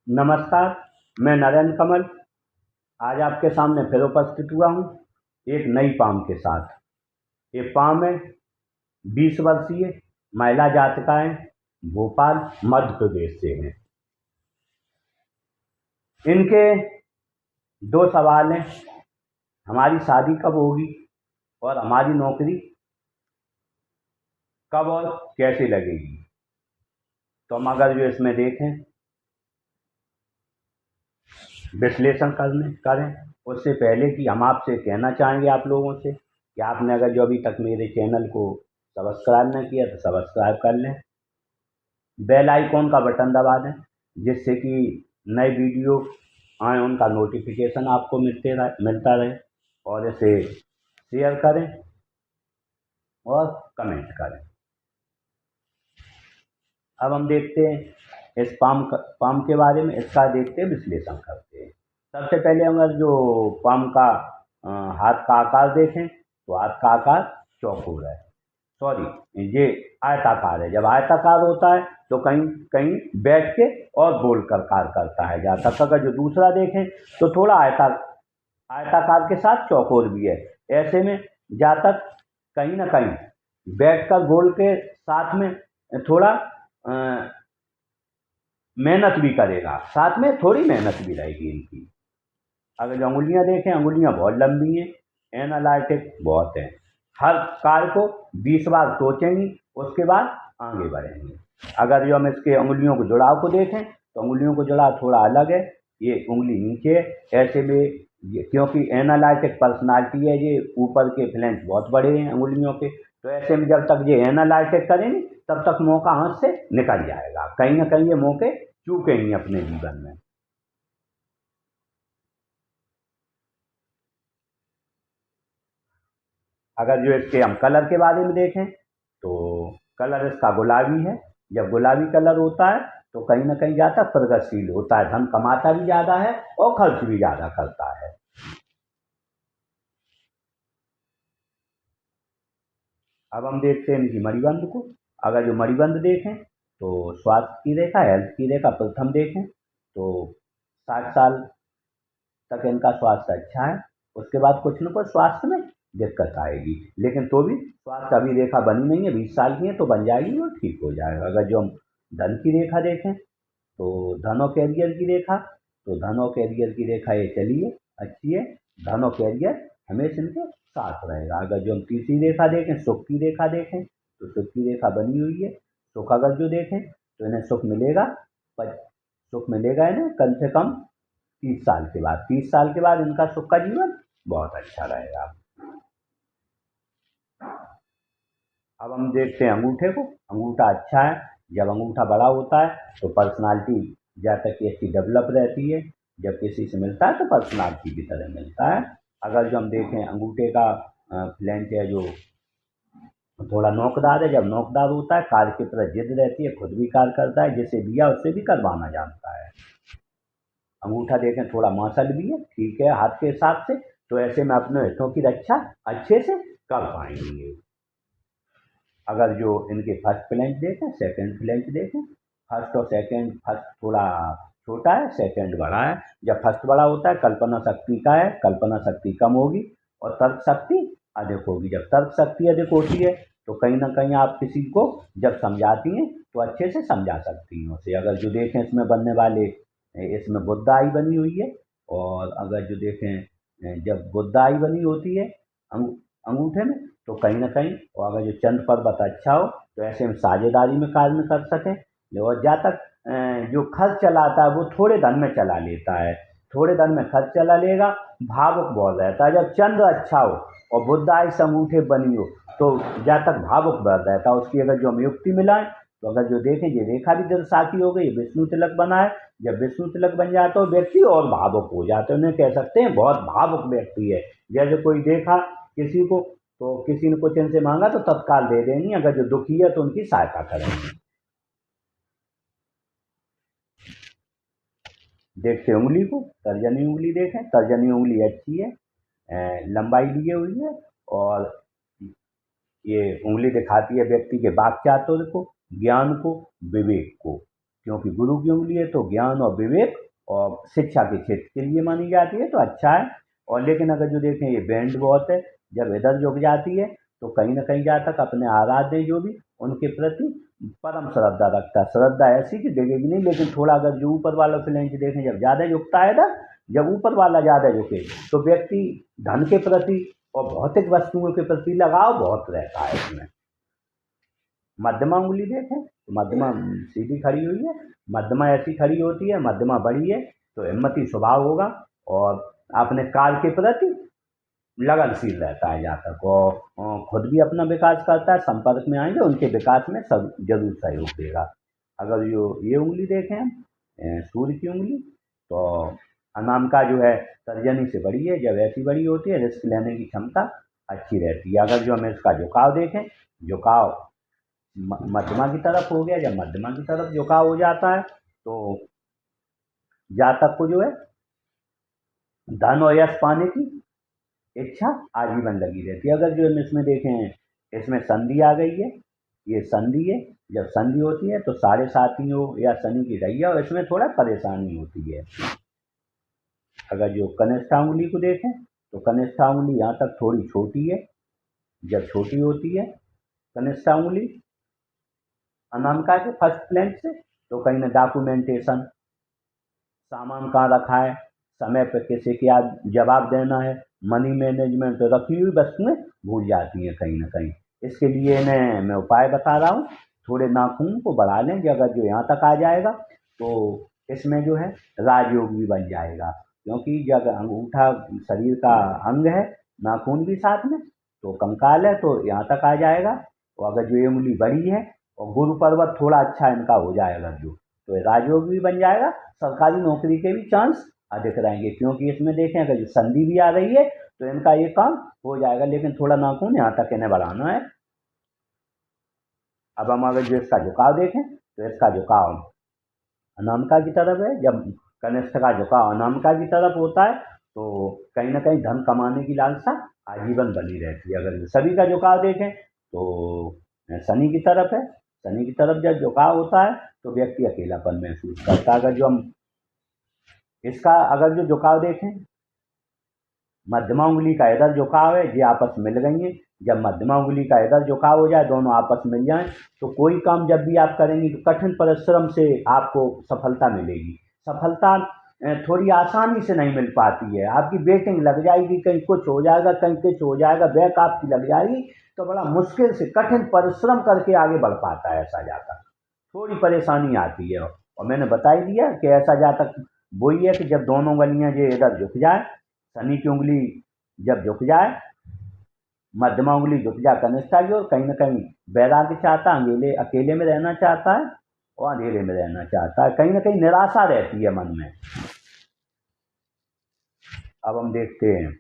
नमस्कार। मैं नरेंद्र कमल आज आपके सामने फिर उपस्थित हुआ हूँ एक नई पाम के साथ। ये पाम है 20 वर्षीय महिला जातिकाएं, भोपाल मध्य प्रदेश से हैं। इनके दो सवाल हैं, हमारी शादी कब होगी और हमारी नौकरी कब और कैसे लगेगी। तो हम अगर जो इसमें देखें विश्लेषण करें उससे पहले कि हम आपसे कहना चाहेंगे आप लोगों से कि आपने अगर जो अभी तक मेरे चैनल को सब्सक्राइब न किया तो सब्सक्राइब कर लें, बेल आइकॉन का बटन दबा दें जिससे कि नए वीडियो आए उनका नोटिफिकेशन आपको मिलता रहे, और इसे शेयर करें और कमेंट करें। अब हम देखते हैं इस पाम के बारे में, इसका देखते हैं, विश्लेषण करते हैं। सबसे पहले अगर जो पाम का हाथ का आकार देखें तो हाथ का आकार चौकोर है, सॉरी ये आयताकार है। जब आयताकार होता है तो कहीं कहीं बैठ के और गोल कर कार्य करता है। जहाँ तक अगर जो दूसरा देखें तो थोड़ा आयताकार के साथ चौकोर भी है। ऐसे में जहाँ तक कहीं ना कहीं बैठ कर गोल के साथ में थोड़ा मेहनत भी करेगा, साथ में थोड़ी मेहनत भी रहेगी इनकी। अगर जो अंगुलियां देखें, अंगुलियां बहुत लंबी हैं, एनालिटिक बहुत हैं। हर कार्य को 20 बार सोचेंगी, उसके बाद आगे बढ़ेंगे। अगर जो हम इसके अंगुलियों को जुड़ाव को देखें तो अंगुलियों को जुड़ाव थोड़ा अलग है, ये उंगली नीचे है। ऐसे में ये क्योंकि एनालिटिक पर्सनालिटी है, ये ऊपर के फ्लैंक्स बहुत बड़े हैं अंगुलियों के, तो ऐसे में जब तक ये एनालिटिक करेंगे तब तक मौका हाथ से निकल जाएगा। कहीं ना कहीं ये मौके चूकेंगी अपने जीवन में। अगर जो इसके हम कलर के बारे में देखें तो कलर इसका गुलाबी है। जब गुलाबी कलर होता है तो कहीं ना कहीं ज़्यादा प्रगतिशील होता है, धन कमाता भी ज़्यादा है और खर्च भी ज़्यादा करता है। अब हम देखते हैं इनकी मणिबंध को। अगर जो मणिबंध देखें तो स्वास्थ्य की रेखा, हेल्थ की रेखा प्रथम देखें तो 60 साल तक इनका स्वास्थ्य अच्छा है। उसके बाद कुछ न कुछ स्वास्थ्य में दिक्कत आएगी, लेकिन तो भी स्वास्थ्य अभी रेखा बनी नहीं है, 20 साल की है तो बन जाएगी और ठीक हो जाएगा। अगर जो हम धन की रेखा देखें तो धन और कैरियर की रेखा, तो धन और कैरियर की रेखा ये चली है, अच्छी है। धन और कैरियर हमेशा इनके साथ रहेगा। अगर जो हम तीसरी रेखा देखें, सुख की रेखा देखें, तो सुख की रेखा बनी हुई है। सुख अगर जो देखें तो इन्हें सुख मिलेगा, पर सुख मिलेगा इन्हें कम से कम 30 साल के बाद। 30 साल के बाद इनका सुख का जीवन बहुत अच्छा रहेगा। अब हम देखते हैं अंगूठे को। अंगूठा अच्छा है। जब अंगूठा बड़ा होता है तो पर्सनालिटी जहाँ तक कि अच्छी डेवलप रहती है। जब किसी से मिलता है तो पर्सनालिटी की तरह मिलता है। अगर जो हम देखें अंगूठे का फ्लैंच है जो थोड़ा नोकदार है। जब नोकदार होता है कार्य की तरह जिद रहती है, खुद भी कार्य करता है, जिसे दिया उससे भी करवाना जानता है। अंगूठा देखें थोड़ा मांसल भी है, ठीक है हाथ के हिसाब से, तो ऐसे में अपने हितों की रक्षा अच्छे से कर पाएंगे। अगर जो इनके फर्स्ट फ्लैंच देखें, सेकंड फ्लैंच देखें, फर्स्ट और सेकंड, फर्स्ट थोड़ा छोटा है, सेकंड बड़ा है। जब फर्स्ट बड़ा होता है कल्पना शक्ति का है, कल्पना शक्ति कम होगी और तर्क शक्ति अधिक होगी। जब तर्क शक्ति अधिक होती है तो कहीं ना कहीं आप किसी को जब समझाती हैं तो अच्छे से समझा सकती हैं उसे। अगर जो देखें इसमें बनने वाले, इसमें बुद्धाई बनी हुई है, और अगर जो देखें जब बुद्धाई बनी होती है अंगूठे में तो कहीं ना कहीं, और अगर जो चंद्र पर्वत अच्छा हो तो ऐसे में साझेदारी में कार्य कर सकें। और जहाँ तक जो खर्च चलाता है वो थोड़े धन में चला लेता है, थोड़े धन में खर्च चला लेगा, भावुक बहुत रहता है। जब चंद्र अच्छा हो और बुद्धाई से अंगूठे बनी हो तो जहाँ तक भावुक बहुत रहता है। उसकी अगर जो हम युक्ति मिलाएं तो अगर जो देखें ये रेखा भी दर्शाती हो गई, विष्णु तिलक बना है। जब विष्णु तिलक बन जाता है व्यक्ति और भावुक हो जाते हैं, उन्हें कह सकते हैं बहुत भावुक व्यक्ति है। जैसे कोई देखा किसी को तो किसी ने कुछ इनसे मांगा तो तत्काल दे देंगी, अगर जो दुखी है तो उनकी सहायता करेंगे। देखते उंगली को, तर्जनी उंगली देखें, तर्जनी उंगली अच्छी है, लंबाई लिए हुई है, और ये उंगली दिखाती है व्यक्ति के वाक्चातुर्य को, ज्ञान को, विवेक को, क्योंकि गुरु की उंगली है तो ज्ञान और विवेक और शिक्षा के क्षेत्र के लिए मानी जाती है, तो अच्छा है। और लेकिन अगर जो देखें ये बैंड बहुत है, जब इधर झुक जाती है तो कहीं ना कहीं जातक अपने आराध्य जो भी उनके प्रति परम श्रद्धा रखता है। श्रद्धा ऐसी कि देखेगी नहीं, लेकिन थोड़ा अगर जो ऊपर वाला फ्लैंच देखें जब ज़्यादा झुकता है ना, जब ऊपर वाला ज़्यादा झुके तो व्यक्ति धन के प्रति और भौतिक वस्तुओं के प्रति लगाव बहुत रहता है इसमें। मध्यमा उंगली देखें तो मध्यमा सीधी खड़ी हुई है, मध्यमा ऐसी खड़ी होती है, मध्यमा बड़ी है तो हिम्मती स्वभाव होगा और अपने काल के प्रति लगनशील रहता है जातक, और खुद भी अपना विकास करता है। संपर्क में आएंगे उनके विकास में सब जरूर सहयोग देगा। अगर जो ये उंगली देखें हम सूर्य की उंगली, तो अनामिका जो है तर्जनी से बड़ी है, जब ऐसी बड़ी होती है रिस्क लेने की क्षमता अच्छी रहती है। अगर जो हम इसका झुकाव देखें, झुकाव मध्यमा की तरफ हो गया, जब मध्यमा की तरफ झुकाव हो जाता है तो जातक को जो है धन और यश पाने की इच्छा आजीवन लगी रहती है। अगर जो हम इसमें देखें, इसमें संधि आ गई है, ये संधि है, जब संधि होती है तो साढ़े साथियों या शनि की रैया और इसमें थोड़ा परेशानी होती है। अगर जो कनिष्ठा उंगली को देखें तो कनिष्ठा उंगली यहाँ तक थोड़ी छोटी है, जब छोटी होती है कनिष्ठा उंगली अनामिका के फर्स्ट प्लेन से तो कहीं ना डॉक्यूमेंटेशन, सामान कहाँ रखा है, समय पर किसी क्या जवाब देना है, मनी मैनेजमेंट, तो रखी हुई वस्तुएं भूल जाती हैं कहीं ना कहीं। इसके लिए इन्हें मैं उपाय बता रहा हूँ, थोड़े नाखून को बढ़ा लें, कि अगर जो यहाँ तक आ जाएगा तो इसमें जो है राजयोग भी बन जाएगा, क्योंकि जब अंगूठा शरीर का अंग है, नाखून भी साथ में, तो कंकाल है तो यहाँ तक आ जाएगा। और अगर जो ये उंगली बड़ी है और गुरु पर्वत थोड़ा अच्छा इनका हो जाएगा जो, तो राजयोग भी बन जाएगा, सरकारी नौकरी के भी चांस अधिक रहेंगे। क्योंकि इसमें देखें अगर जो संधि भी आ रही है तो इनका ये काम हो जाएगा, लेकिन थोड़ा नाखून यहाँ तक इन्हें बढ़ाना है। अब हम अगर जो इसका झुकाव देखें तो इसका झुकाव अनामिका की तरफ है, जब कनिष्ठ का झुकाव अनामिका की तरफ होता है तो कहीं ना कहीं धन कमाने की लालसा आजीवन बनी रहती है। अगर सभी का झुकाव देखें तो शनि की तरफ है, शनि की तरफ जब झुकाव होता है तो व्यक्ति अकेलापन महसूस करता है। अगर जो हम इसका अगर जो झुकाव देखें, मध्यमा उंगली का इधर झुकाव है, ये आपस मिल गई हैं, जब मध्यमा उंगली का इधर झुकाव हो जाए, दोनों आपस मिल जाएं, तो कोई काम जब भी आप करेंगे तो कठिन परिश्रम से आपको सफलता मिलेगी। सफलता थोड़ी आसानी से नहीं मिल पाती है, आपकी वेटिंग लग जाएगी, कहीं कुछ हो जाएगा, कहीं कुछ हो जाएगा, बैक आपकी लग जाएगी, तो बड़ा मुश्किल से कठिन परिश्रम करके आगे बढ़ पाता है ऐसा जातक। थोड़ी परेशानी आती है, और मैंने बता ही दिया कि ऐसा जातक वही है कि जब दोनों गलियां ये इधर झुक जाए, शनि की उंगली जब झुक जाए, मध्यमा उंगली झुक जाए कनिष्ठा की, और कहीं ना कहीं वैराग्य चाहता है, अकेले में रहना चाहता है और अंधेरे में रहना चाहता है, कहीं ना कहीं निराशा रहती है मन में। अब हम देखते हैं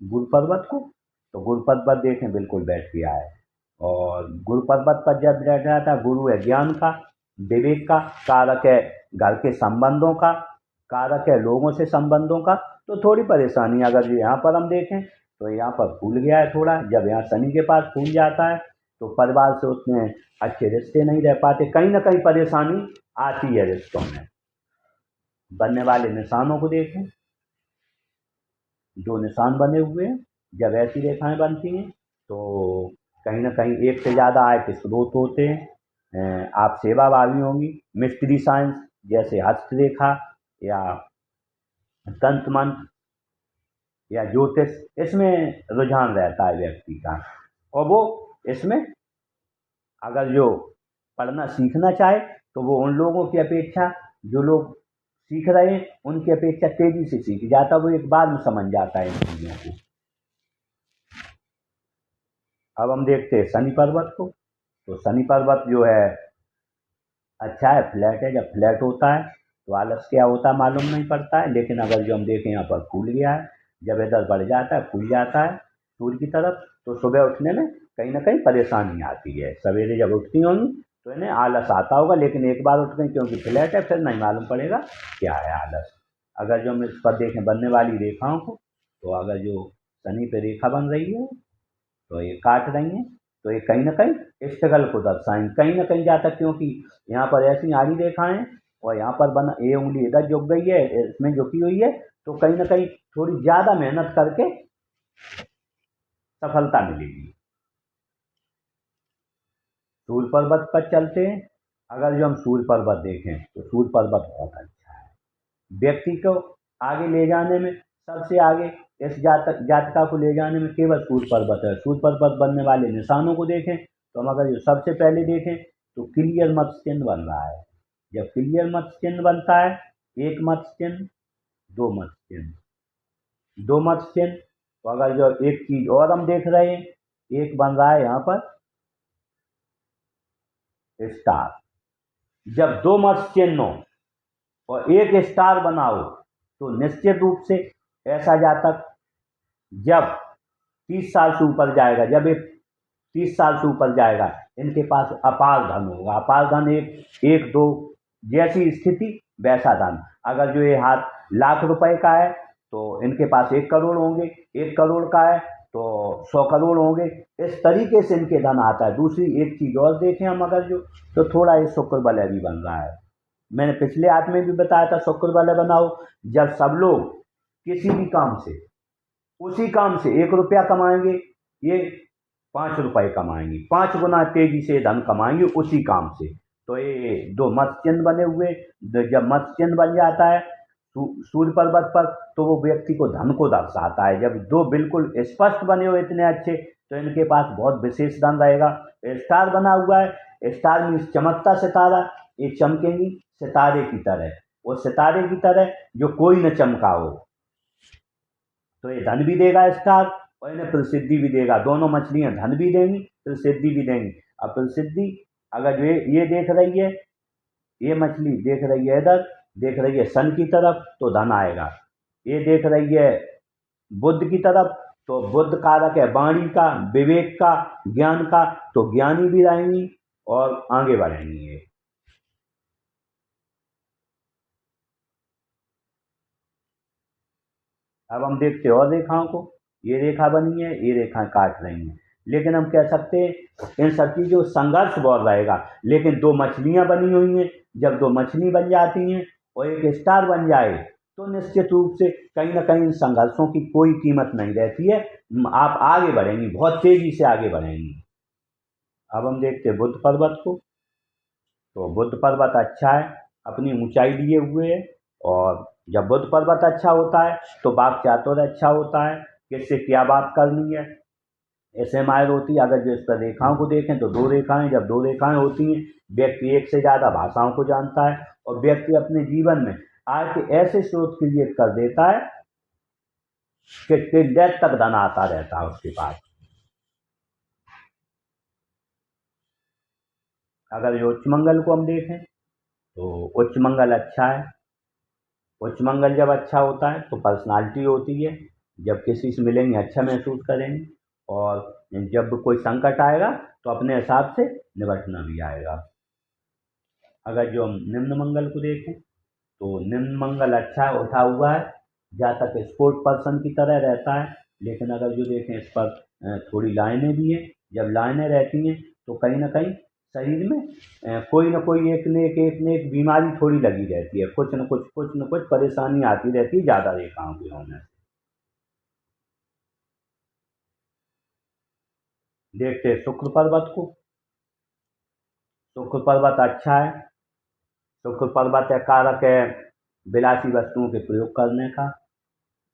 गुरु पर्वत को, तो गुरु पर्वत देखें बिल्कुल बैठ गया है, और गुरु पर्वत पर जब बैठ जाता है, गुरु है ज्ञान का, विवेक का, कारक है घर के संबंधों का, कारक है लोगों से संबंधों का, तो थोड़ी परेशानी। अगर यहाँ पर हम देखें तो यहाँ पर फूल गया है थोड़ा, जब यहाँ शनि के पास फूल जाता है तो परिवार से उतने अच्छे रिश्ते नहीं रह पाते, कहीं ना कहीं परेशानी आती है रिश्तों में। बनने वाले निशानों को देखें, जो निशान बने हुए हैं, जब ऐसी रेखाएं बनती हैं तो कहीं ना कहीं एक से ज़्यादा आय के स्रोत होते हैं। आप सेवाभावी होंगी, मिस्ट्री साइंस जैसे हस्तरेखा या तंत्र मंत्र या ज्योतिष, इसमें रुझान रहता है व्यक्ति का, और वो इसमें अगर जो पढ़ना सीखना चाहे तो वो उन लोगों की अपेक्षा, जो लोग सीख रहे हैं उनकी अपेक्षा तेजी से सीख जाता है, वो एक बार में समझ जाता है इन चीज़ों को। अब हम देखते हैं शनि पर्वत को, तो शनि पर्वत जो है अच्छा है, फ्लैट है, जब फ्लैट होता है तो आलस क्या होता है मालूम नहीं पड़ता है, लेकिन अगर जो हम देखें यहाँ पर फूल गया है, जब इधर बढ़ जाता है, फूल जाता है सूर्य की तरफ, तो सुबह उठने में कहीं ना कहीं परेशानी आती है। सवेरे जब उठती होंगी तो इन्हें आलस आता होगा, लेकिन एक बार उठ गई क्योंकि फ्लैट है फिर नहीं मालूम पड़ेगा क्या है आलस। अगर जो हम इस पर देखें बनने वाली रेखाओं को, तो अगर जो शनि पे रेखा बन रही है तो ये काट रही हैं, तो ये कहीं ना कहीं स्ट्रगल को दर्शाएंगे, कहीं ना कहीं जाता, क्योंकि यहाँ पर ऐसी आड़ी रेखाएं और यहाँ पर बना ये उंगली इधर झुक गई है, इसमें झुकी हुई है, तो कहीं ना कहीं थोड़ी ज़्यादा मेहनत करके सफलता मिलेगी। सूर्य पर्वत पर चलते हैं। अगर जो हम सूर्य पर्वत देखें तो सूर्य पर्वत बहुत अच्छा है, व्यक्ति को आगे ले जाने में सबसे आगे इस जातिका को ले जाने में केवल सूर्य पर्वत है। सूर्य पर्वत बनने वाले निशानों को देखें तो हम अगर जो सबसे पहले देखें तो क्लियर मत्स्य चिन्ह बन रहा है। जब क्लियर मत्स्य चिन्ह बनता है, एक मत्स्य चिन्ह, दो मत्स्य चिन्ह, दो मत्स्य चिन्ह, तो अगर जो एक चीज और हम देख रहे हैं, एक बन रहा है यहाँ पर स्टार। जब दो मत्स्य चिन्ह हो और एक स्टार बनाओ तो निश्चित रूप से ऐसा जातक जब 30 साल से ऊपर जाएगा, जब एक 30 साल से ऊपर जाएगा, इनके पास अपार धन होगा। अपार धन एक एक दो जैसी स्थिति वैसा धन। अगर जो ये हाथ लाख रुपए का है तो इनके पास 1 करोड़ होंगे, 1 करोड़ का है तो 100 करोड़ होंगे। इस तरीके से इनके धन आता है। दूसरी एक चीज और देखें हम अगर जो, तो थोड़ा ये शुक्र वलय भी बन रहा है। मैंने पिछले आठ में भी बताया था शुक्र वलय बनाओ। जब सब लोग किसी भी काम से, उसी काम से 1 रुपया कमाएंगे, ये 5 रुपए कमाएंगे, 5 गुना तेजी से धन कमाएंगे उसी काम से। तो ये दो मत्स्य चिन्ह बने हुए, जब मत्स्य चिन्ह बन जाता है सूर्य पर्वत पर तो वो व्यक्ति को धन को दर्शाता है। जब दो बिल्कुल स्पष्ट बने हुए इतने अच्छे, तो इनके पास बहुत विशेष धन रहेगा। स्टार बना हुआ है, स्टार में चमकता सितारा, ये चमकेंगी सितारे की तरह, वो सितारे की तरह जो कोई न चमका हो। तो ये धन भी देगा स्टार और इन्हें प्रसिद्धि भी देगा। दोनों मछलियां धन भी देंगी, प्रसिद्धि भी देंगी। अब प्रसिद्धि अगर ये देख रही है, ये मछली देख रही है इधर, देख रही है सन की तरफ, तो धन आएगा। ये देख रही है बुद्ध की तरफ, तो बुद्ध कारक है वाणी का, विवेक का, ज्ञान का, तो ज्ञानी भी रहेंगी और आगे बढ़ेंगी ये। अब हम देखते हैं और रेखाओं को। ये रेखा बनी है, ये रेखाएं काट रही हैं, लेकिन हम कह सकते हैं इन सब चीजों संघर्ष बहुत रहेगा। लेकिन दो मछलियां बनी हुई हैं, जब दो मछली बन जाती हैं और एक स्टार बन जाए तो निश्चित रूप से कहीं ना कहीं इन संघर्षों की कोई कीमत नहीं रहती है। आप आगे बढ़ेंगी, बहुत तेजी से आगे बढ़ेंगी। अब हम देखते हैं बुद्ध पर्वत को। तो बुद्ध पर्वत अच्छा है, अपनी ऊंचाई लिए हुए है। और जब बुद्ध पर्वत अच्छा होता है तो वाक् चातुर्य अच्छा होता है, किससे क्या बात करनी है ऐसे माहिर होती है। अगर जो इस पर रेखाओं को देखें तो दो रेखाएं, जब दो रेखाएं होती हैं, व्यक्ति एक से ज़्यादा भाषाओं को जानता है और व्यक्ति अपने जीवन में आय के ऐसे स्रोत क्रिएट कर देता है कि डेथ तक धन आता रहता है उसके पास। अगर जो उच्च मंगल को हम देखें तो उच्च मंगल अच्छा है। उच्च मंगल जब अच्छा होता है तो पर्सनालिटी होती है, जब किसी से मिलेंगे अच्छा महसूस करेंगे, और जब कोई संकट आएगा तो अपने हिसाब से निपटना भी आएगा। अगर जो हम निम्न मंगल को देखें तो निम्न मंगल अच्छा है, उठा हुआ है, जहाँ तक स्पोर्ट पर्सन की तरह रहता है। लेकिन अगर जो देखें इस पर थोड़ी लाइनें भी हैं। जब लाइनें रहती हैं तो कहीं ना कहीं शरीर में कोई ना कोई एक न एक बीमारी थोड़ी लगी रहती है, कुछ न कुछ परेशानी आती रहती है ज़्यादा रेखाओं के होने से। देखते हैं शुक्र पर्वत को। शुक्र पर्वत अच्छा है। शुक्र पर्वत का कारक है विलासी वस्तुओं के प्रयोग करने का,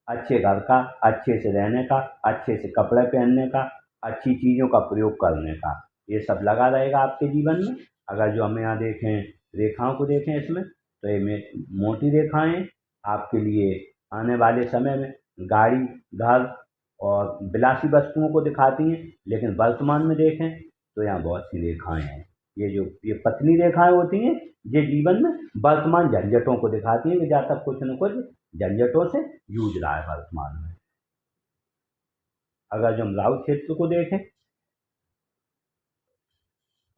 अच्छे घर का, अच्छे से रहने का, अच्छे से कपड़े पहनने का, अच्छी चीज़ों का प्रयोग करने का, ये सब लगा रहेगा आपके जीवन में। अगर जो हम यहाँ देखें रेखाओं को देखें इसमें, तो ये मोटी रेखाएं आपके लिए आने वाले समय में गाड़ी, घर और विलासी वस्तुओं को दिखाती हैं। लेकिन वर्तमान में देखें तो यहाँ बहुत सी रेखाएं हैं। ये पतली रेखाएं होती हैं, ये जीवन में वर्तमान झंझटों को दिखाती हैं कि जहाँ तक कुछ न कुछ झंझटों से जूझ रहा है वर्तमान में। अगर जो हम राहु क्षेत्र को देखें,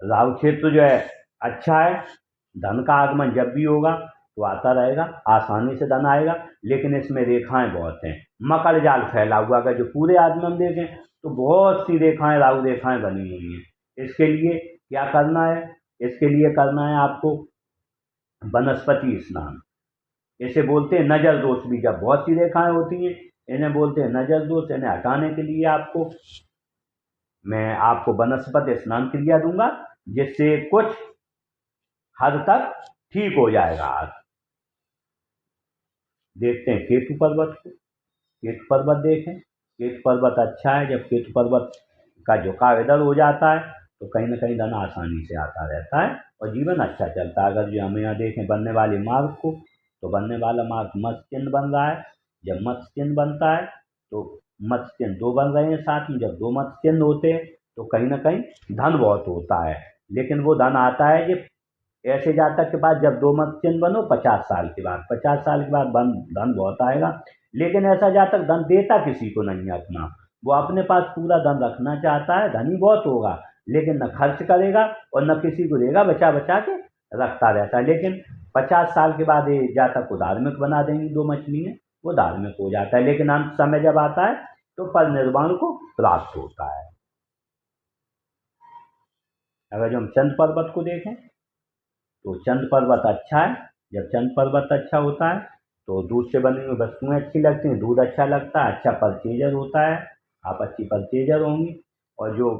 राहु क्षेत्र जो है अच्छा है। धन का आगमन जब भी होगा तो आता रहेगा, आसानी से धन आएगा। लेकिन इसमें रेखाएं बहुत हैं, मकर जाल फैला हुआ। अगर जो पूरे आदमी हम देखें तो बहुत सी रेखाएं, राहु रेखाएं बनी हुई हैं। इसके लिए क्या करना है? इसके लिए करना है आपको वनस्पति स्नान, इसे बोलते हैं नज़र दोष भी। जब बहुत सी रेखाएं होती हैं, इन्हें बोलते हैं नज़र दोष। इन्हें हटाने के लिए मैं आपको वनस्पति स्नान क्रिया दूंगा, जिससे कुछ हद तक ठीक हो जाएगा। देखते हैं केतु पर्वत को। केतु पर्वत देखें, केतु पर्वत अच्छा है। जब केतु पर्वत का झुकाव इधर हो जाता है तो कहीं ना कहीं धन आसानी से आता रहता है और जीवन अच्छा चलता है। अगर जो हम यहाँ देखें बनने वाले मार्ग को, तो बनने वाला मार्ग मत्स्य चिन्ह बन रहा है। जब मत्स्य चिन्ह बनता है तो मत्स्य चिन्ह दो बन रहे हैं साथ में। जब दो मत्स्य चिन्ह होते हैं तो कहीं ना कहीं धन बहुत होता है, लेकिन वो धन आता है जो ऐसे जातक के पास जब दो मत चिन्ह बनो 50 साल के बाद, 50 साल के बाद धन बहुत आएगा। लेकिन ऐसा जातक धन देता किसी को नहीं है अपना, वो अपने पास पूरा धन रखना चाहता है। धनी बहुत होगा लेकिन न खर्च करेगा और न किसी को देगा, बचा बचा के रखता रहता है। लेकिन 50 साल के बाद ये जातक को धार्मिक बना देंगी दो मछलियाँ, वो धार्मिक हो जाता है। लेकिन अंत समय जब आता है तो परिनिर्वाण को प्राप्त होता है। अगर जो हम चंद पर्वत को देखें तो चंद पर्वत अच्छा है। जब चंद पर्वत अच्छा होता है तो दूध से बनी हुई वस्तुएं अच्छी लगती हैं, दूध अच्छा लगता है, अच्छा परचेजर होता है, आप अच्छी परचेजर होंगी और जो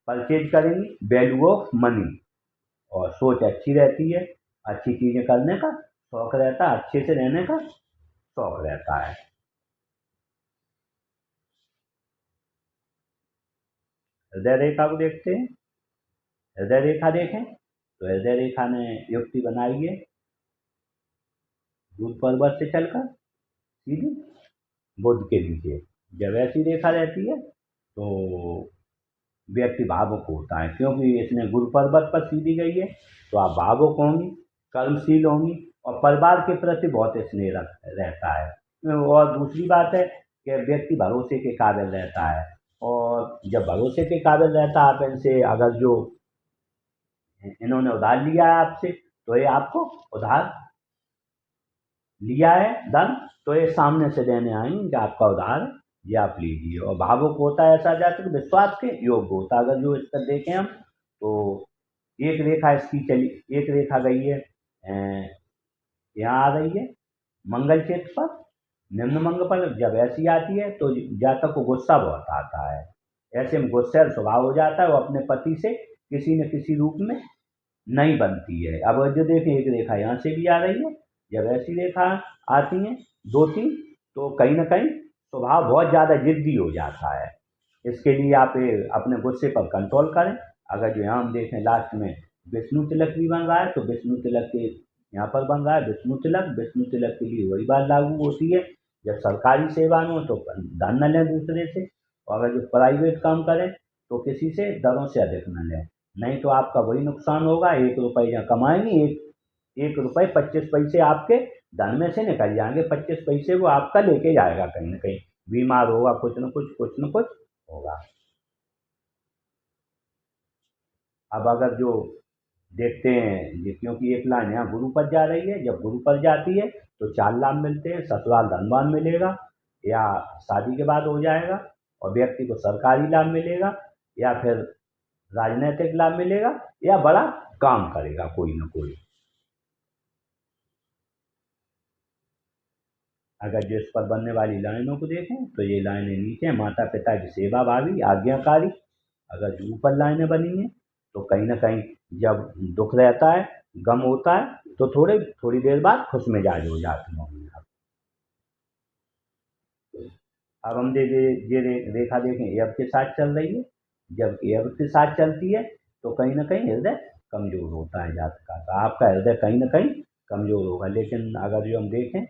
परचेज करेंगी वैल्यू ऑफ मनी, और सोच अच्छी रहती है, अच्छी चीज़ें करने का शौक रहता है, अच्छे से रहने का शौक रहता है। हृदय रेखा को देखते हैं। हृदय रेखा देखें तो हृदय रेखा ने युक्ति बनाई है दूध पर्वत से चलकर सीधी बुध के नीचे। जब ऐसी रेखा रहती है तो व्यक्ति भावुक होता है, क्योंकि इसने गुरु पर्वत पर सीधी गई है। तो आप भावुक होंगी, कर्मशील होंगी और परिवार के प्रति बहुत स्नेह रहता है। और दूसरी बात है कि व्यक्ति भरोसे के काबिल रहता है, और जब भरोसे के काबिल रहता है, आप इनसे अगर जो इन्होंने उधार लिया है आपसे तो ये आपको उधार लिया है धन, तो ये सामने से देने आएंगे कि आपका उधार है, ये आप लीजिए। और भावुक होता है ऐसा जातक विश्वास के योग्य होता है। अगर जो इसका देखें हम तो एक रेखा इसकी चली, एक रेखा गई है यहाँ आ रही है मंगल क्षेत्र पर, निम्न मंग पर। जब ऐसी आती है तो जातक को गुस्सा बहुत आता है, ऐसे में गुस्सैल स्वभाव हो जाता है, वो अपने पति से किसी न किसी रूप में नहीं बनती है। अब जो देखें एक रेखा यहाँ से भी आ रही है, जब ऐसी रेखा आती हैं दो तीन तो कहीं ना कहीं स्वभाव बहुत ज़्यादा जिद्दी हो जाता है। इसके लिए आप अपने गुस्से पर कंट्रोल करें। अगर जो यहाँ हम देखें लास्ट में विष्णु तिलक भी बन रहा है, तो विष्णु तिलक के यहाँ पर बन रहा है विष्णु तिलक। विष्णु तिलक के लिए वही बात लागू होती है, जब सरकारी सेवा में हो तो धन न लें दूसरे से, और अगर जो प्राइवेट काम करें तो किसी से दरों से अधिक न लें, नहीं तो आपका वही नुकसान होगा। 1 रुपये जहाँ कमाएंगे, 1 रुपये 25 पैसे आपके धन में से निकल जाएंगे, 25 पैसे वो आपका लेके जाएगा, कहीं ना कहीं बीमार होगा, कुछ न कुछ होगा। अब अगर जो देखते हैं ये, क्योंकि एक लाइन यहाँ गुरु पर जा रही है, जब गुरु पर जाती है तो 4 लाभ मिलते हैं। ससुराल धनवान मिलेगा, या शादी के बाद हो जाएगा, और व्यक्ति को सरकारी लाभ मिलेगा, या फिर राजनीतिक लाभ मिलेगा, या बड़ा काम करेगा कोई ना कोई। अगर जो इस पर बनने वाली लाइनों को देखें तो ये लाइनें नीचे हैं, माता पिता की सेवा भावी आज्ञाकारी। अगर जो ऊपर लाइनें बनी हैं तो कहीं ना कहीं जब दुख रहता है, गम होता है, तो थोड़ी देर बाद खुश मिजाज हो जाते हैं। अब हम ये रेखा देखें एब के साथ चल रही है। जब एब के साथ चलती है तो कहीं ना कहीं हृदय कमजोर होता है जातक का, तो आपका हृदय कहीं ना कहीं कमजोर होगा। लेकिन अगर जो हम देखें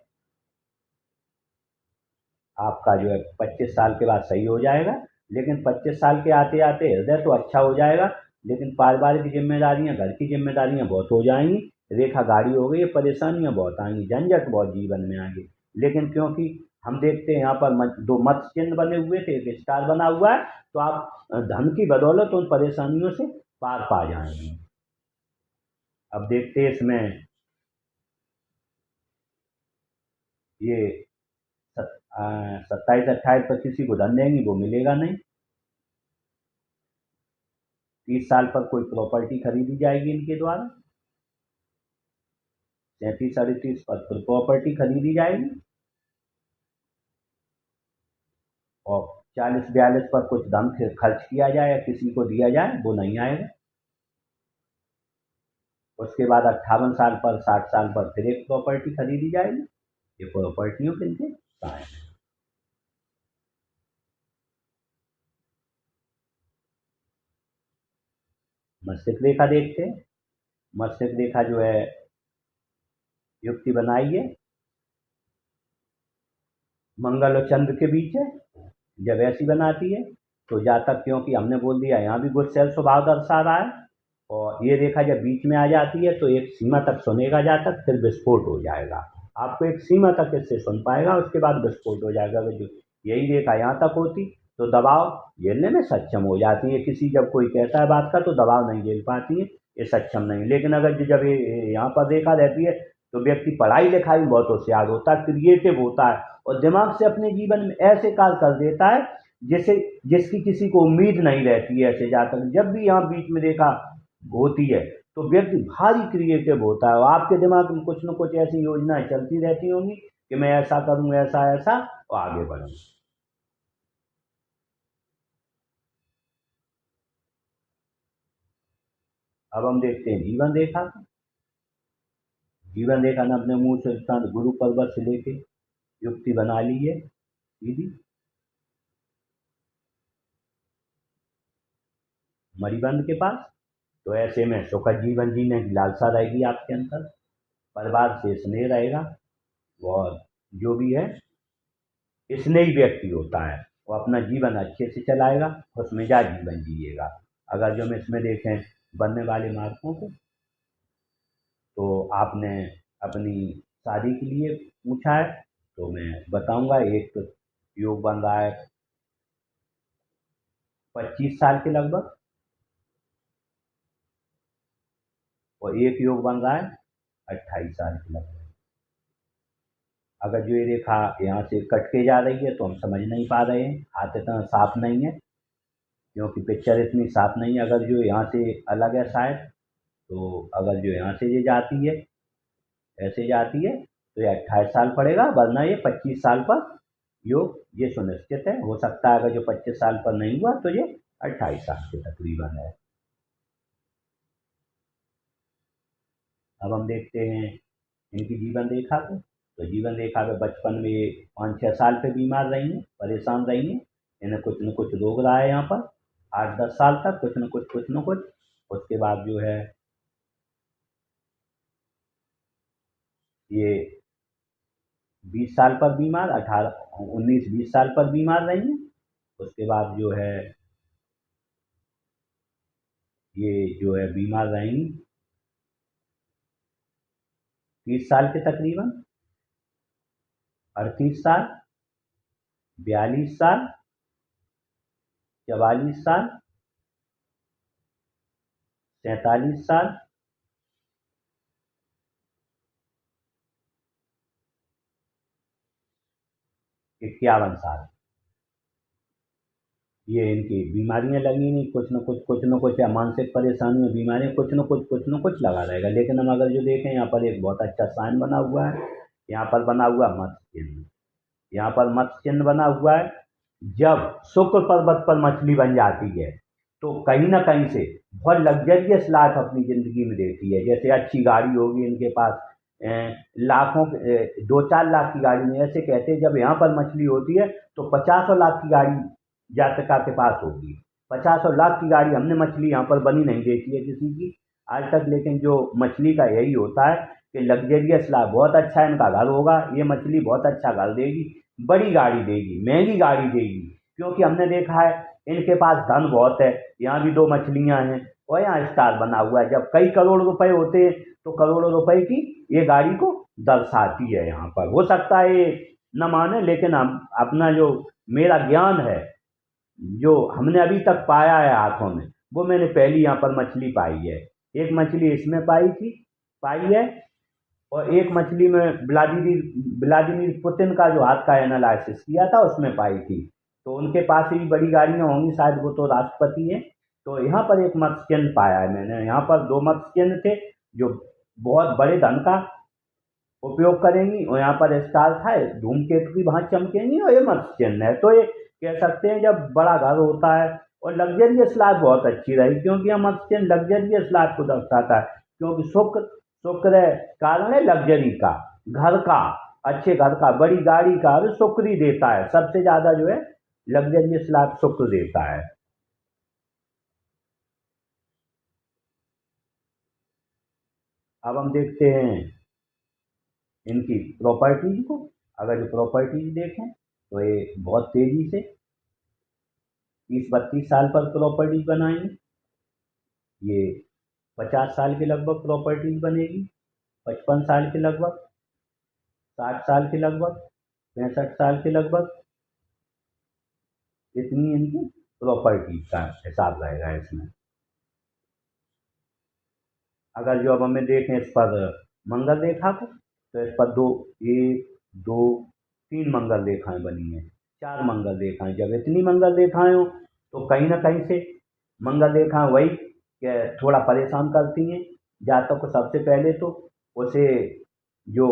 आपका जो है 25 साल के बाद सही हो जाएगा। लेकिन 25 साल के आते आते हृदय तो अच्छा हो जाएगा, लेकिन पारिवारिक जिम्मेदारियां, घर की जिम्मेदारियां बहुत हो जाएंगी। रेखा गाढ़ी हो गई है, परेशानियां बहुत आएंगी, झंझट बहुत जीवन में आएंगे। लेकिन क्योंकि हम देखते हैं यहाँ पर दो मत्स्य चिन्ह बने हुए थे, एक स्टार बना हुआ है, तो आप धन की बदौलत उन परेशानियों से पार पा जाएंगे। अब देखते हैं इसमें ये 27-28 पर किसी को धन देंगी, वो मिलेगा नहीं। 30 साल पर कोई प्रॉपर्टी खरीदी जाएगी इनके द्वारा। 37-38 पर प्रॉपर्टी खरीदी जाएगी और 40-42 पर कुछ धन खर्च किया जाए या किसी को दिया जाए, वो नहीं आएगा। उसके बाद 58 साल पर 60 साल पर फिर एक प्रॉपर्टी खरीदी जाएगी। ये प्रॉपर्टियों के इनके साइन है। मस्तिष्क रेखा देखते हैं। मस्तिष्क रेखा जो है युक्ति बनाइए, मंगल और चंद्र के बीच है। जब ऐसी बनाती है तो जातक, क्योंकि हमने बोल दिया यहाँ भी गुस्सैल स्वभाव दर्शा रहा है, और ये रेखा जब बीच में आ जाती है तो एक सीमा तक सुनेगा जातक, फिर विस्फोट हो जाएगा। आपको एक सीमा तक इससे सुन पाएगा, उसके बाद विस्फोट हो जाएगा। अगर जो यही रेखा यहाँ तक होती तो दबाव झेलने में सक्षम हो जाती है। किसी जब कोई कहता है बात का तो दबाव नहीं झेल पाती है, ये सक्षम नहीं। लेकिन अगर जब ये यहाँ पर रेखा रहती है तो व्यक्ति पढ़ाई लिखाई में बहुत होशियार होता है, क्रिएटिव होता है और दिमाग से अपने जीवन में ऐसे कार्य कर देता है जिसे जिसकी किसी को उम्मीद नहीं रहती है। ऐसे जातक जब भी यहाँ बीच में रेखा होती है तो व्यक्ति भारी क्रिएटिव होता है और आपके दिमाग में कुछ न कुछ ऐसी योजनाएं चलती रहती होंगी कि मैं ऐसा करूं, ऐसा ऐसा, और आगे बढ़ूं। अब हम देखते हैं जीवन रेखा। जीवन रेखा ने अपने मुंह से तुरंत गुरु पर्वत से लेके युक्ति बना ली है सीधी मणिबंध के पास। तो ऐसे में सुखद जीवन जीने की लालसा रहेगी आपके अंदर, परिवार से स्नेह रहेगा और जो भी है स्नेही व्यक्ति होता है वो अपना जीवन अच्छे से चलाएगा, खुशमिजाज जीवन जिएगा। अगर जो हम इसमें देखें बनने वाले मार्कों को, तो आपने अपनी शादी के लिए पूछा है तो मैं बताऊंगा। एक तो योग बन रहा है 25 साल के लगभग, और एक योग बन रहा है 28 साल के लगभग। अगर जो ये रेखा यहाँ से कट के जा रही है तो हम समझ नहीं पा रहे हैं, हाथ इतना साफ नहीं है क्योंकि पिक्चर इतनी साफ नहीं है। अगर जो यहाँ से अलग है शायद, तो अगर जो यहाँ से ये जाती है, ऐसे जाती है, तो ये 28 साल पड़ेगा, वरना ये 25 साल पर योग ये सुनिश्चित है। हो सकता है अगर जो 25 साल पर नहीं हुआ तो ये 28 साल के तकरीबन है। अब हम देखते हैं इनकी जीवन रेखा को। तो जीवन रेखा में बचपन में 5-6 साल पे बीमार रही हैं, परेशान रही हैं, इन्हें कुछ न कुछ रोग रहा है यहाँ पर 8-10 साल तक, कुछ न कुछ। उसके बाद जो है ये 20 साल पर बीमार, 19-20 साल पर बीमार रही हैं। उसके बाद जो है ये जो है बीमार रहेंगी 30 साल के तकरीबन, 38 साल, 42 साल, 44 साल, 47 साल, 51 साल। ये इनकी बीमारियां लगी नहीं, कुछ न कुछ या मानसिक परेशानियां, बीमारियां, कुछ न कुछ लगा रहेगा। लेकिन हम अगर जो देखें यहाँ पर एक बहुत अच्छा साइन बना हुआ है, यहाँ पर बना हुआ मत्स्य चिन्ह, यहाँ पर मत्स्य चिन्ह बना हुआ है। जब शुक्र पर्वत पर मछली बन जाती है तो कहीं ना कहीं से बहुत लग्जरियस लाइफ अपनी जिंदगी में देती है। जैसे अच्छी गाड़ी होगी इनके पास, लाखों 2-4 लाख की गाड़ी में, ऐसे कहते हैं जब यहाँ पर मछली होती है तो 50 लाख की गाड़ी जातका के पास होगी। 50 लाख की गाड़ी हमने मछली यहाँ पर बनी नहीं देखी है किसी की आज तक। लेकिन जो मछली का यही होता है कि लग्जरियस लाइफ, बहुत अच्छा इनका घर होगा, ये मछली बहुत अच्छा घर देगी, बड़ी गाड़ी देगी, महंगी गाड़ी देगी। क्योंकि हमने देखा है इनके पास धन बहुत है। यहाँ भी 2 मछलियाँ हैं और यहाँ स्टार बना हुआ है। जब कई करोड़ रुपए होते हैं तो करोड़ों रुपए की ये गाड़ी को दर्शाती है। यहाँ पर हो सकता है ये न माने, लेकिन हम अपना जो मेरा ज्ञान है, जो हमने अभी तक पाया है हाथों में, वो मैंने पहली यहाँ पर मछली पाई है। एक मछली इसमें पाई है, और एक मछली में व्लादिमीर व्लादिमीर पुतिन का जो हाथ का एनालिसिस किया था उसमें पाई थी। तो उनके पास ही बड़ी गाड़ियां होंगी शायद, वो तो राष्ट्रपति हैं। तो यहाँ पर एक मत्स्य चिन्ह पाया है मैंने, यहाँ पर 2 मत्स्य चिन्ह थे जो बहुत बड़े धन का उपयोग करेंगी और यहाँ पर स्टार था, धूमकेतु की भांति चमकेंगी और ये मत्स्य चिन्ह है। तो ये कह सकते हैं जब बड़ा घर होता है और लग्जरियस लाइफ बहुत अच्छी रही, क्योंकि हम मत्स्य चिन्ह लग्जरियस लाइफ को दर्शाता है, क्योंकि शुक्र शुक्र कारण है लग्जरी का, घर का, अच्छे घर का, बड़ी गाड़ी का, और शुक्र ही देता है सबसे ज्यादा जो है लग्जरियस लाइफ शुक्र देता है। अब हम देखते हैं इनकी प्रॉपर्टीज को। अगर जो प्रॉपर्टीज देखें तो ये बहुत तेजी से 30-32 साल पर प्रॉपर्टीज बनाएंगे, ये 50 साल के लगभग प्रॉपर्टीज बनेगी, 55 साल के लगभग, 60 साल के लगभग, 65 साल के लगभग, इतनी इनकी प्रॉपर्टीज का हिसाब रहेगा इसमें। अगर जो अब हमें देखें इस पर मंगल रेखा को, तो इस पर 3 मंगल रेखाएं बनी हैं, 4 मंगल रेखाएं। जब इतनी मंगल रेखाएं हो तो कहीं ना कहीं से मंगल रेखाएं वही थोड़ा परेशान करती हैं जातक को। सबसे पहले तो उसे जो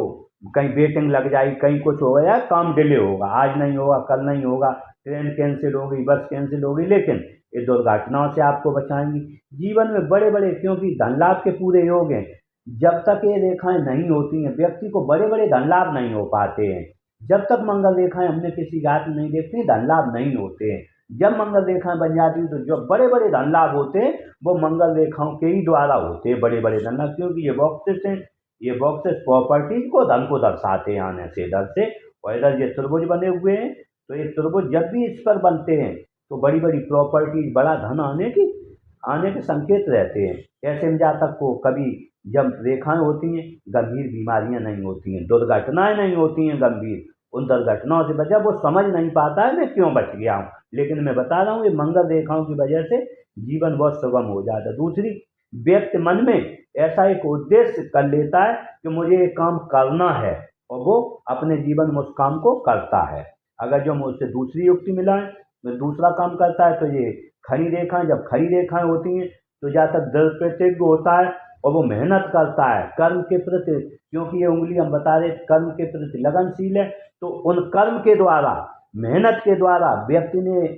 कहीं वेटिंग लग जाएगी, कहीं कुछ हो गया, काम डिले होगा, आज नहीं होगा, कल नहीं होगा, ट्रेन कैंसिल होगी, बस कैंसिल होगी, लेकिन ये दुर्घटनाओं से आपको बचाएंगी। जीवन में बड़े बड़े, क्योंकि धन लाभ के पूरे योग हैं, जब तक ये रेखाएं नहीं होती हैं व्यक्ति को बड़े बड़े धन लाभ नहीं हो पाते हैं। जब तक मंगल रेखाएं हमने किसी जात में नहीं देखती, धन लाभ नहीं होते हैं। जब मंगल रेखाएं बन जाती है तो जो बड़े बड़े धन लाभ होते हैं वो मंगल रेखाओं के ही द्वारा होते हैं, बड़े बड़े धन लाभ, क्योंकि ये बॉक्सेस हैं, ये बॉक्सेस प्रॉपर्टीज को, धन को दर्शाते हैं आने से इधर से। और इधर ये त्रिभुज बने हुए हैं, तो ये त्रिभुज जब भी इस पर बनते हैं तो बड़ी बड़ी प्रॉपर्टीज, बड़ा धन आने के संकेत रहते हैं। ऐसे में जातक को कभी जब रेखाएं होती हैं गंभीर बीमारियां नहीं होती हैं, दुर्घटनाएं नहीं होती हैं गंभीर, उन दुर्घटनाओं से बचा वो समझ नहीं पाता है मैं क्यों बच गया हूँ, लेकिन मैं बता रहा हूँ ये मंगल रेखाओं की वजह से जीवन बहुत सुगम हो जाता है। दूसरी, व्यक्ति मन में ऐसा एक उद्देश्य कर लेता है कि मुझे ये काम करना है और वो अपने जीवन में उस काम को करता है। अगर जो हम उससे दूसरी युक्ति मिलाएं तो दूसरा काम करता है, तो ये खड़ी रेखाएं, जब खड़ी रेखाएं होती हैं तो जहाँ तक दृढ़ प्रतिज्ञ होता है और वो मेहनत करता है कर्म के प्रति, क्योंकि ये उंगली हम बता रहे कर्म के प्रति लगनशील है, तो उन कर्म के द्वारा, मेहनत के द्वारा व्यक्ति ने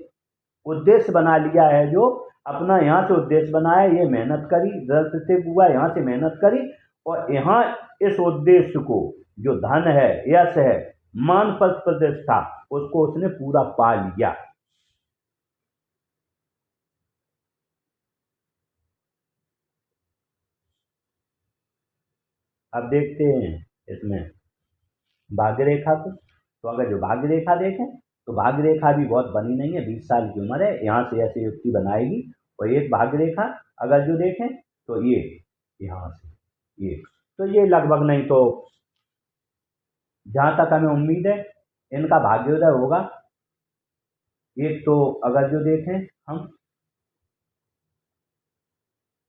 उद्देश्य बना लिया है, जो अपना यहाँ से उद्देश्य बनाया, ये मेहनत करी, दृढ़ प्रतिज्ञ हुआ, यहाँ से मेहनत करी और यहाँ इस उद्देश्य को, जो धन है, यश है, मान पद प्रतिष्ठा, उसको उसने पूरा पा लिया। अब देखते हैं इसमें भाग्य रेखा को। तो अगर जो भाग्य रेखा देखें तो भाग्य रेखा भी बहुत बनी नहीं है, 20 साल की उम्र है, यहाँ से ऐसी युक्ति बनाएगी। और एक भाग्य रेखा अगर जो देखें तो ये यहाँ से ये, तो ये लगभग नहीं तो जहाँ तक हमें उम्मीद है इनका भाग्योदय होगा। एक तो अगर जो देखें हम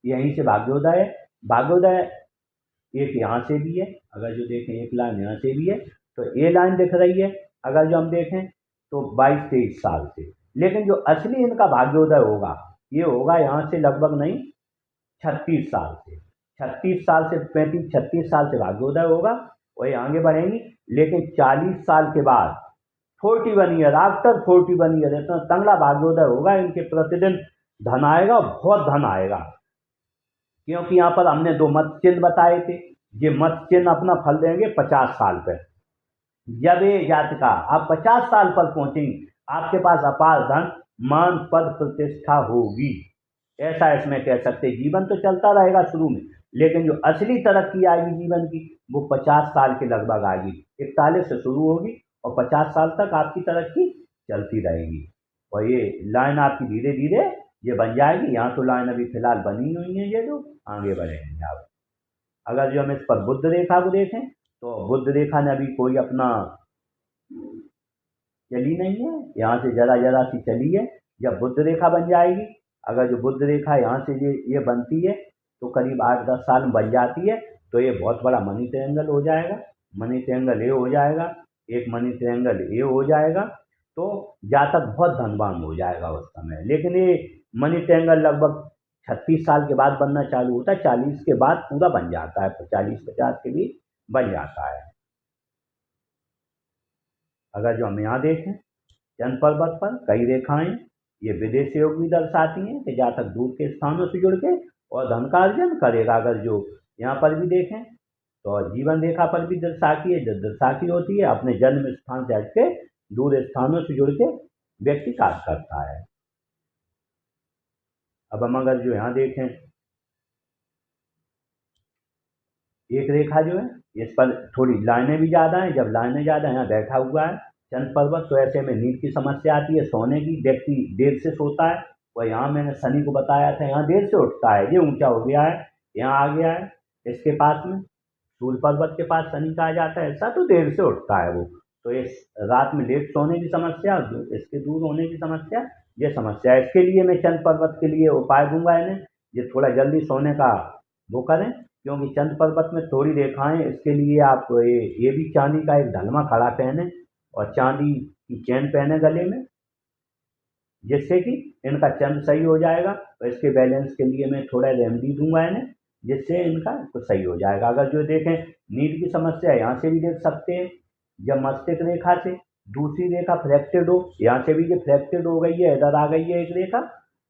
यहीं से भाग्योदय है, भाग्योदय एक यहाँ से भी है, अगर जो देखें एक लाइन यहाँ से भी है, तो ये लाइन दिख रही है अगर जो हम देखें तो 22-23 साल से। लेकिन जो असली इनका भाग्योदय होगा ये होगा यहाँ से लगभग नहीं 36 साल से, 36 साल से 35-36 साल से भाग्योदय होगा और ये आगे बढ़ेंगी। लेकिन 40 साल के बाद 41 ईयर, आफ्टर 41 ईयर इतना तंगड़ा भाग्योदय होगा इनके, प्रतिदिन धन आएगा, बहुत धन आएगा। क्योंकि यहाँ पर हमने 2 मत चिन्ह बताए थे, ये मत चिन्ह अपना फल देंगे 50 साल पर। जब ये जातिका आप 50 साल पर पहुंचेंगे आपके पास अपार धन, मान, पद, प्रतिष्ठा होगी, ऐसा इसमें कह सकते। जीवन तो चलता रहेगा शुरू में, लेकिन जो असली तरक्की आएगी जीवन की वो 50 साल के लगभग आएगी, 41 से शुरू होगी और 50 साल तक आपकी तरक्की चलती रहेगी। और ये लाइन आपकी धीरे धीरे ये बन जाएगी। यहाँ तो लाइन अभी फिलहाल बनी हुई है, ये जो आगे बढ़ेंगे आप। अगर जो हम इस पर बुद्ध रेखा को देखें तो बुद्ध रेखा ने अभी कोई अपना चली नहीं है, यहाँ से जरा जरा सी चली है। जब बुद्ध रेखा बन जाएगी, अगर जो बुद्ध रेखा यहाँ से ये बनती है तो करीब 8-10 साल में बन जाती है, तो ये बहुत बड़ा मनी ट्रायंगल हो जाएगा। मनी ट्रायंगल ये हो जाएगा, एक मनी ट्रायंगल ये हो जाएगा, तो जातक बहुत धनवान हो जाएगा उस समय। लेकिन ये मनी ट्रायंगल लगभग 36 साल के बाद बनना चालू होता है, 40 के बाद पूरा बन जाता है, 40-50 के भी बन जाता है। अगर जो हम यहाँ देखें चंद्र पर्वत पर कई रेखाएं ये विदेश योग भी दर्शाती हैं कि जातक दूर के स्थानों से जुड़ के और धन का अर्जन करेगा। अगर जो यहाँ पर भी देखें तो जीवन रेखा पर भी दर्शाती है, जब दर्शाती होती है अपने जन्म स्थान से हट के दूर स्थानों से जुड़ के व्यक्ति कार्य करता है। अब हम अगर जो यहाँ देखें एक रेखा जो है इस पर थोड़ी लाइनें भी ज़्यादा हैं, जब लाइनें ज़्यादा यहाँ बैठा हुआ है चंद्र पर्वत तो ऐसे में नींद की समस्या आती है, सोने की, व्यक्ति देर से सोता है। और यहाँ मैंने शनि को बताया था यहाँ देर से उठता है, ये ऊंचा हो गया है, यहाँ आ गया है इसके पास में सूर्य पर्वत के पास शनि कहा जाता है, ऐसा तो देर से उठता है वो। तो इस रात में लेट सोने की समस्या, इसके दूर होने की समस्या, ये समस्या है। इसके लिए मैं चंद्र पर्वत के लिए उपाय दूंगा इन्हें, ये थोड़ा जल्दी सोने का वो करें, क्योंकि चंद्र पर्वत में थोड़ी रेखाएं, इसके लिए आप ये भी चांदी का एक ढलमा खड़ा पहने और चांदी की चैन पहने गले में, जिससे कि इनका चंद्र सही हो जाएगा। और इसके बैलेंस के लिए मैं थोड़ा रेमेडी दूंगा इन्हें, जिससे इनका कुछ सही हो जाएगा। अगर जो देखें नींद की समस्या यहाँ से भी देख सकते हैं, जब मस्तिष्क रेखा से दूसरी रेखा फ्रैक्टेड हो, यहाँ से भी ये फ्रैक्टेड हो गई है, इधर आ गई है एक रेखा,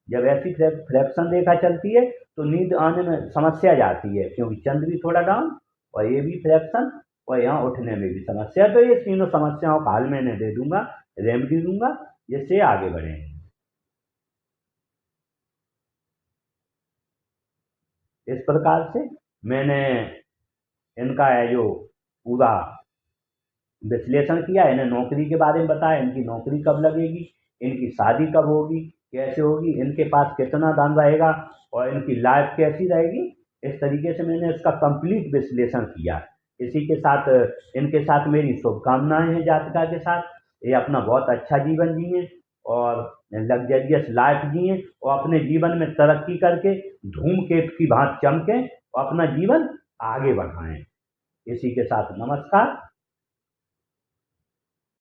जब ऐसी फ्रैक्शन रेखा चलती है तो नींद आने में समस्या जाती है, क्योंकि चंद्र भी थोड़ा डाउन और ये भी फ्रैक्शन और यहाँ उठने में भी समस्या। तो ये तीनों समस्याओं का हल मैंने दे दूंगा, रेमेडी दूंगा, जिससे आगे बढ़ेंगे। इस प्रकार से मैंने इनका है जो पूरा विश्लेषण किया, इन्हें नौकरी के बारे में बताया, इनकी नौकरी कब लगेगी, इनकी शादी कब होगी, कैसे होगी, इनके पास कितना धन रहेगा और इनकी लाइफ कैसी रहेगी। इस तरीके से मैंने इसका कंप्लीट विश्लेषण किया। इसी के साथ इनके साथ मेरी शुभकामनाएं हैं जातिका के साथ, ये अपना बहुत अच्छा जीवन जिए और लग्जरियस लाइफ जिए और अपने जीवन में तरक्की करके धूमकेतु की भांति चमके और अपना जीवन आगे बढ़ाएं। इसी के साथ नमस्कार।